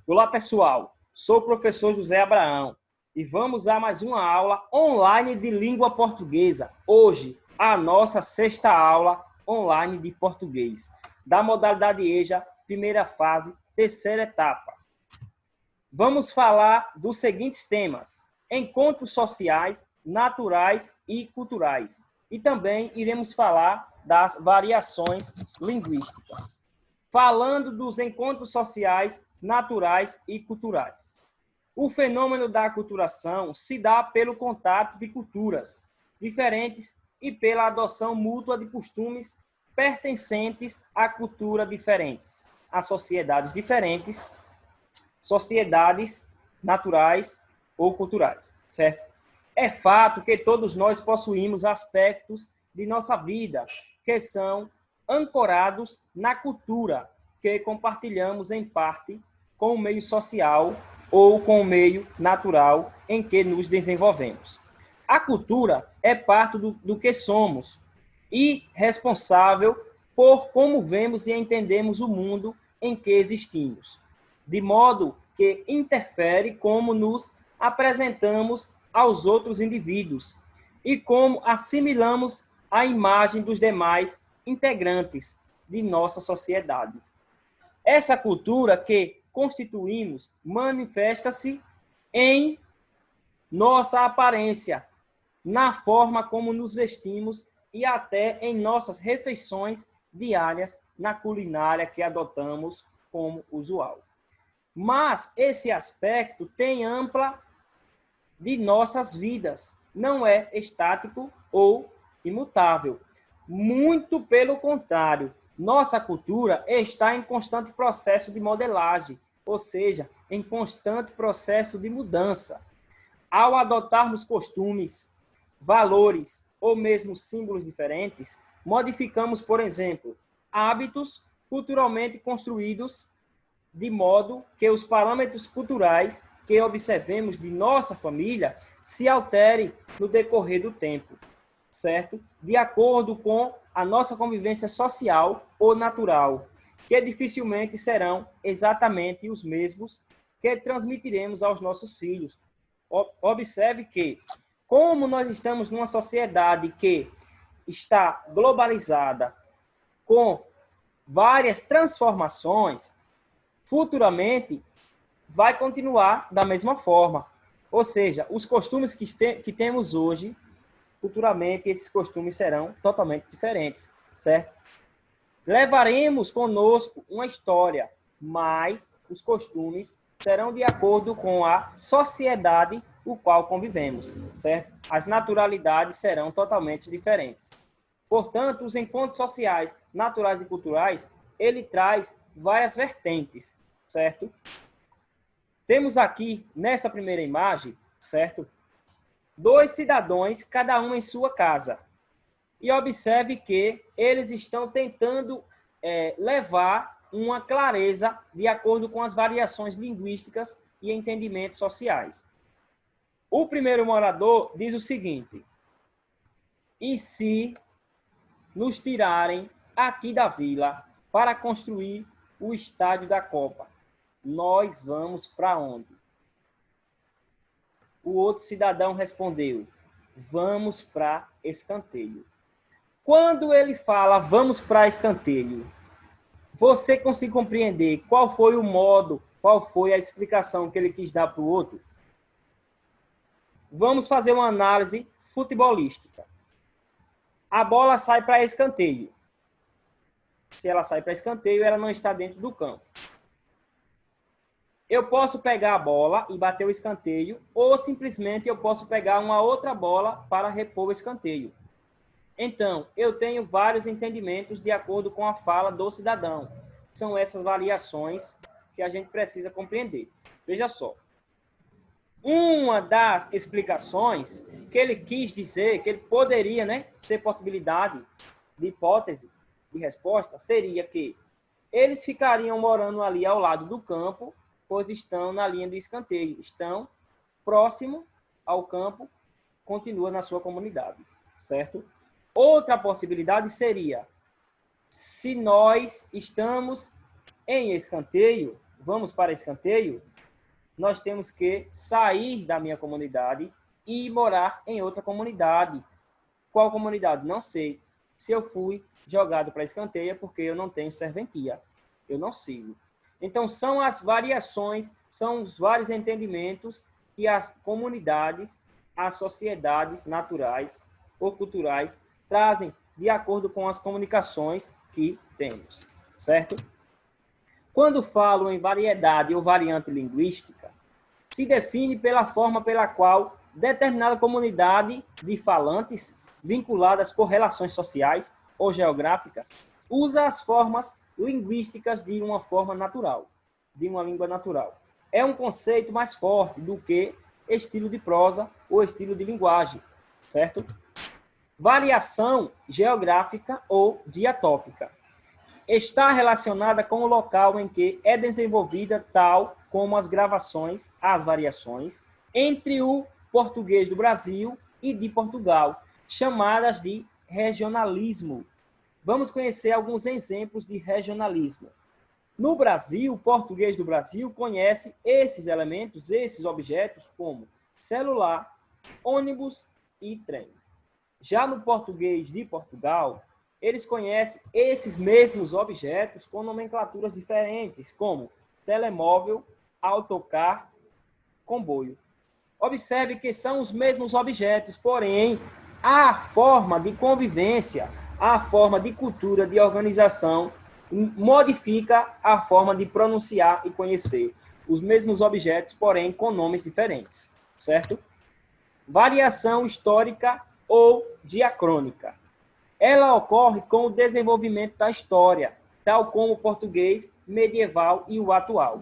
Olá, pessoal. Sou o professor José Abraão e vamos a mais uma aula online de língua portuguesa. Hoje, a nossa sexta aula online de português, da modalidade EJA, primeira fase, terceira etapa. Vamos falar dos seguintes temas: encontros sociais, naturais e culturais. E também iremos falar das variações linguísticas. Falando dos encontros sociais, naturais e culturais. O fenômeno da aculturação se dá pelo contato de culturas diferentes e pela adoção mútua de costumes pertencentes a culturas diferentes, a sociedades diferentes, sociedades naturais ou culturais, certo? É fato que todos nós possuímos aspectos de nossa vida que são ancorados na cultura que compartilhamos em parte com o meio social ou com o meio natural em que nos desenvolvemos. A cultura é parte do que somos e responsável por como vemos e entendemos o mundo em que existimos, de modo que interfere como nos apresentamos aos outros indivíduos e como assimilamos a imagem dos demais integrantes de nossa sociedade. Essa cultura que constituímos manifesta-se em nossa aparência, na forma como nos vestimos e até em nossas refeições diárias na culinária que adotamos como usual. Mas esse aspecto tem ampla de nossas vidas, não é estático ou imutável. Muito pelo contrário, nossa cultura está em constante processo de modelagem, ou seja, em constante processo de mudança. Ao adotarmos costumes, valores ou mesmo símbolos diferentes, modificamos, por exemplo, hábitos culturalmente construídos de modo que os parâmetros culturais que observemos de nossa família se alterem no decorrer do tempo, certo? De acordo com a nossa convivência social ou natural, que dificilmente serão exatamente os mesmos que transmitiremos aos nossos filhos. Observe que, como nós estamos numa sociedade que está globalizada, com várias transformações, futuramente vai continuar da mesma forma. Ou seja, os costumes que temos hoje, futuramente esses costumes serão totalmente diferentes, certo? Levaremos conosco uma história, mas os costumes serão de acordo com a sociedade com qual convivemos, certo? As naturalidades serão totalmente diferentes. Portanto, os encontros sociais, naturais e culturais, ele traz várias vertentes, certo? Temos aqui, nessa primeira imagem, certo? 2 cidadãos, cada um em sua casa. E observe que eles estão tentando levar uma clareza de acordo com as variações linguísticas e entendimentos sociais. O primeiro morador diz o seguinte: e se nos tirarem aqui da vila para construir o estádio da Copa, nós vamos para onde? O outro cidadão respondeu: vamos para escanteio. Quando ele fala vamos para escanteio, você consegue compreender qual foi o modo, qual foi a explicação que ele quis dar para o outro? Vamos fazer uma análise futebolística. A bola sai para escanteio. Se ela sai para escanteio, ela não está dentro do campo. Eu posso pegar a bola e bater o escanteio, ou simplesmente eu posso pegar uma outra bola para repor o escanteio. Então, eu tenho vários entendimentos de acordo com a fala do cidadão. São essas variações que a gente precisa compreender. Veja só. Uma das explicações que ele quis dizer, que ele poderia, ser possibilidade de hipótese de resposta, seria que eles ficariam morando ali ao lado do campo, pois estão na linha de escanteio, estão próximo ao campo, continua na sua comunidade, certo? Outra possibilidade seria, se nós estamos em escanteio, vamos para escanteio, nós temos que sair da minha comunidade e morar em outra comunidade. Qual comunidade? Não sei. Se eu fui jogado para escanteio é porque eu não tenho serventia. Eu não sigo. Então, são as variações, são os vários entendimentos que as comunidades, as sociedades naturais ou culturais trazem de acordo com as comunicações que temos, certo? Quando falo em variedade ou variante linguística, se define pela forma pela qual determinada comunidade de falantes, vinculadas por relações sociais ou geográficas, usa as formas linguísticas de uma forma natural, de uma língua natural. É um conceito mais forte do que estilo de prosa ou estilo de linguagem, certo? Variação geográfica ou diatópica está relacionada com o local em que é desenvolvida, tal como as gravações, as variações, entre o português do Brasil e de Portugal, chamadas de regionalismo. Vamos conhecer alguns exemplos de regionalismo. No Brasil, o português do Brasil conhece esses elementos, esses objetos, como celular, ônibus e trem. Já no português de Portugal, eles conhecem esses mesmos objetos com nomenclaturas diferentes, como telemóvel, autocar, comboio. Observe que são os mesmos objetos, porém, a forma de convivência, a forma de cultura, de organização, modifica a forma de pronunciar e conhecer os mesmos objetos, porém com nomes diferentes, certo? Variação histórica ou diacrônica. Ela ocorre com o desenvolvimento da história, tal como o português medieval e o atual.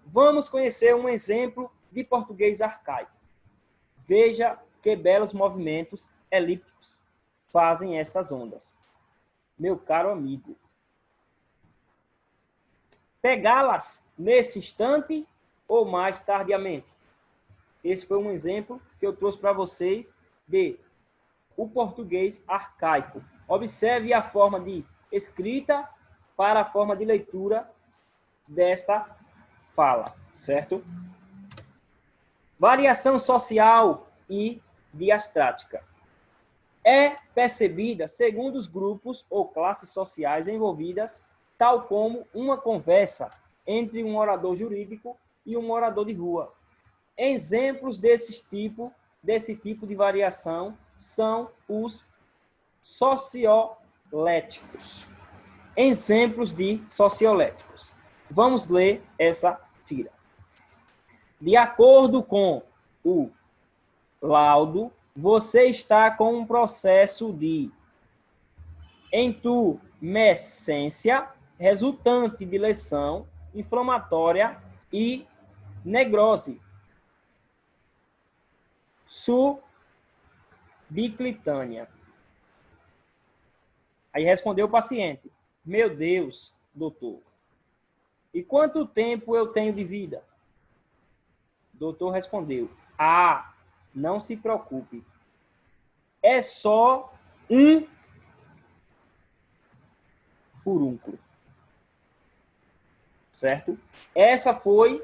Vamos conhecer um exemplo de português arcaico. Veja que belos movimentos elípticos fazem estas ondas. Meu caro amigo, pegá-las nesse instante ou mais tardiamente? Esse foi um exemplo que eu trouxe para vocês de o português arcaico. Observe a forma de escrita para a forma de leitura desta fala, certo? Variação social e diastrática. É percebida segundo os grupos ou classes sociais envolvidas, tal como uma conversa entre um orador jurídico e um morador de rua. Exemplos desse tipo de variação são os socioléticos. Exemplos de socioléticos. Vamos ler essa tira. De acordo com o laudo, você está com um processo de entumescência resultante de lesão inflamatória e negrose subclitânea. Aí respondeu o paciente: meu Deus, doutor, e quanto tempo eu tenho de vida? O doutor respondeu: não se preocupe, é só um furúnculo. Certo? Essa foi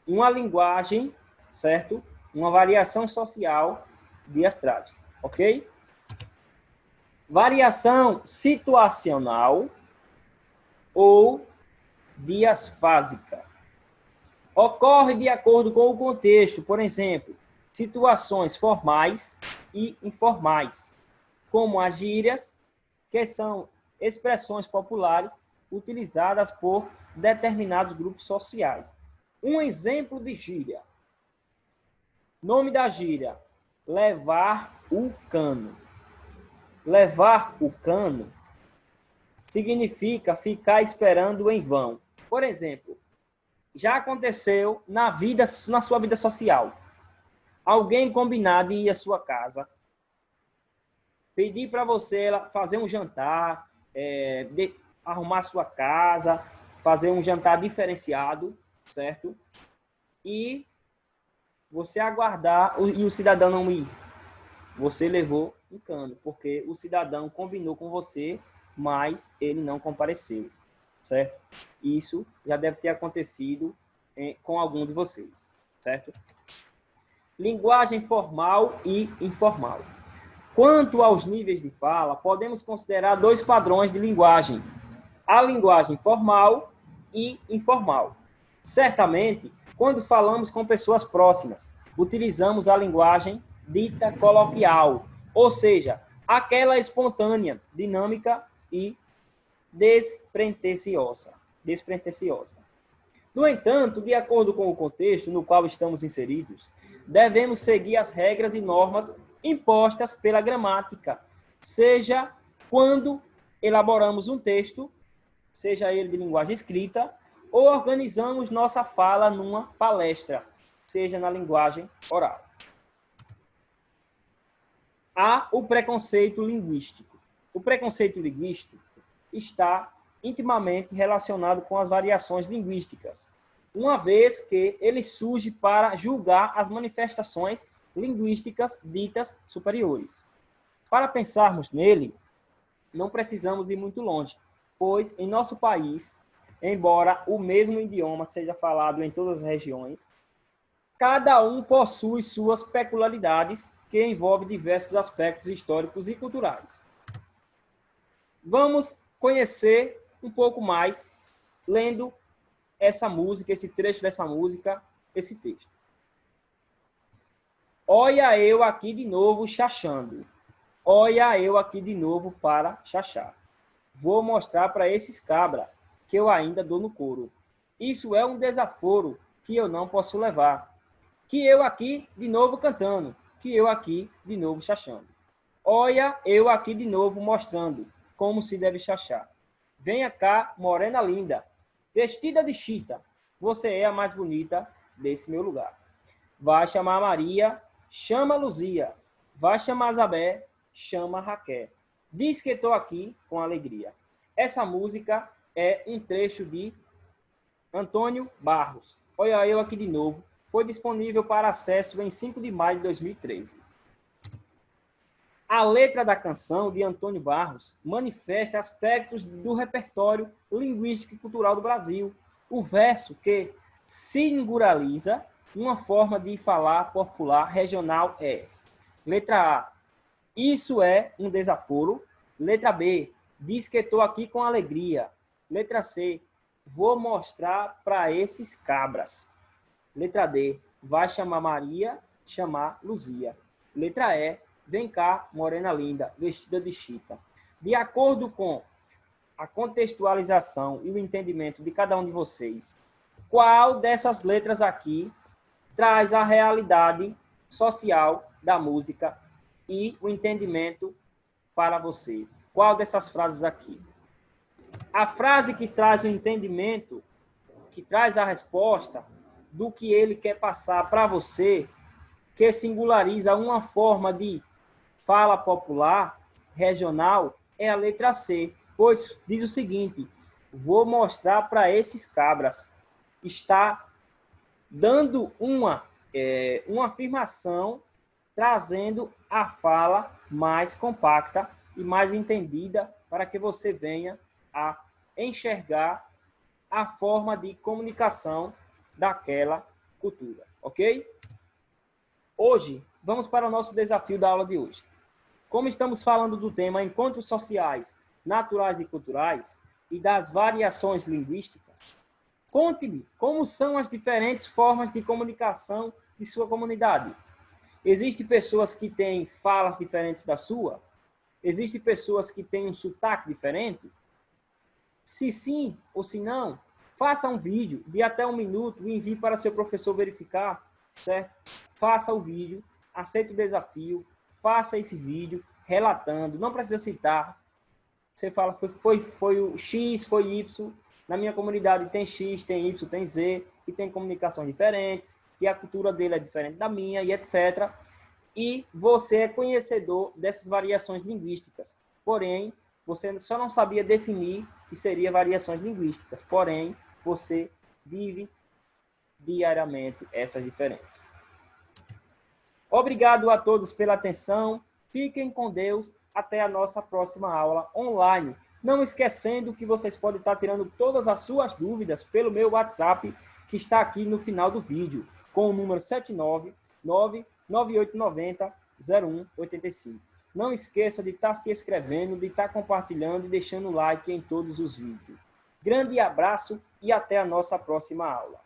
uma linguagem, certo? Uma variação social diastrática, ok? Variação situacional ou diasfásica. Ocorre de acordo com o contexto, por exemplo, situações formais e informais, como as gírias, que são expressões populares utilizadas por determinados grupos sociais. Um exemplo de gíria. Nome da gíria: levar o cano. Levar o cano significa ficar esperando em vão. Por exemplo, já aconteceu na sua vida social. Alguém combinar de ir à sua casa, pedir para você fazer um jantar, arrumar sua casa, fazer um jantar diferenciado, certo? E você aguardar e o cidadão não ir. Você levou um cano, porque o cidadão combinou com você, mas ele não compareceu. certo? Isso já deve ter acontecido com algum de vocês, certo? Linguagem formal e informal. Quanto aos níveis de fala, podemos considerar dois padrões de linguagem: a linguagem formal e informal. Certamente, quando falamos com pessoas próximas, utilizamos a linguagem dita coloquial, ou seja, aquela espontânea, dinâmica e despretensiosa. No entanto, de acordo com o contexto no qual estamos inseridos, devemos seguir as regras e normas impostas pela gramática, seja quando elaboramos um texto, seja ele de linguagem escrita, ou organizamos nossa fala numa palestra, seja na linguagem oral. Há o preconceito linguístico. O preconceito linguístico está intimamente relacionado com as variações linguísticas, uma vez que ele surge para julgar as manifestações linguísticas ditas superiores. Para pensarmos nele, não precisamos ir muito longe, pois em nosso país, embora o mesmo idioma seja falado em todas as regiões, cada um possui suas peculiaridades que envolvem diversos aspectos históricos e culturais. Vamos conhecer um pouco mais lendo essa música, esse trecho dessa música, esse texto. Olha eu aqui de novo chachando. Olha eu aqui de novo para chachar. Vou mostrar para esses cabra que eu ainda dou no couro. Isso é um desaforo que eu não posso levar. Que eu aqui de novo cantando. Que eu aqui de novo chachando. Olha eu aqui de novo mostrando como se deve chachar. Venha cá, morena linda, vestida de chita. Você é a mais bonita desse meu lugar. Vai chamar Maria, chama Luzia. Vai chamar Zabé, chama Raquel. Diz que estou aqui com alegria. Essa música é um trecho de Antônio Barros. Olha eu aqui de novo. Foi disponível para acesso em 5 de maio de 2013. A letra da canção de Antônio Barros manifesta aspectos do repertório linguístico e cultural do Brasil. O verso que singulariza uma forma de falar popular regional é: letra A, isso é um desaforo. Letra B, diz que estou aqui com alegria. Letra C, vou mostrar para esses cabras. Letra D, vai chamar Maria, chamar Luzia. Letra E, vem cá, morena linda, vestida de chita. De acordo com a contextualização e o entendimento de cada um de vocês, qual dessas letras aqui traz a realidade social da música e o entendimento para você? Qual dessas frases aqui? A frase que traz o entendimento, que traz a resposta do que ele quer passar para você, que singulariza uma forma de fala popular, regional, é a letra C, pois diz o seguinte: vou mostrar para esses cabras. Está dando uma afirmação, trazendo a fala mais compacta e mais entendida para que você venha a enxergar a forma de comunicação daquela cultura, ok? Hoje, vamos para o nosso desafio da aula de hoje. Como estamos falando do tema encontros sociais, naturais e culturais e das variações linguísticas, conte-me como são as diferentes formas de comunicação de sua comunidade. Existem pessoas que têm falas diferentes da sua? Existem pessoas que têm um sotaque diferente? Se sim ou se não, faça um vídeo de até 1 minuto e envie para seu professor verificar, certo? Faça o vídeo, aceite o desafio, faça esse vídeo relatando, não precisa citar. Você fala, foi o X, foi Y. Na minha comunidade tem X, tem Y, tem Z, e tem comunicações diferentes, e a cultura dele é diferente da minha, e etc. E você é conhecedor dessas variações linguísticas. Porém, você só não sabia definir que seria variações linguísticas. Porém, você vive diariamente essas diferenças. Obrigado a todos pela atenção. Fiquem com Deus. Até a nossa próxima aula online. Não esquecendo que vocês podem estar tirando todas as suas dúvidas pelo meu WhatsApp, que está aqui no final do vídeo, com o número 79998900185. Não esqueça de estar se inscrevendo, de estar compartilhando e deixando like em todos os vídeos. Grande abraço e até a nossa próxima aula.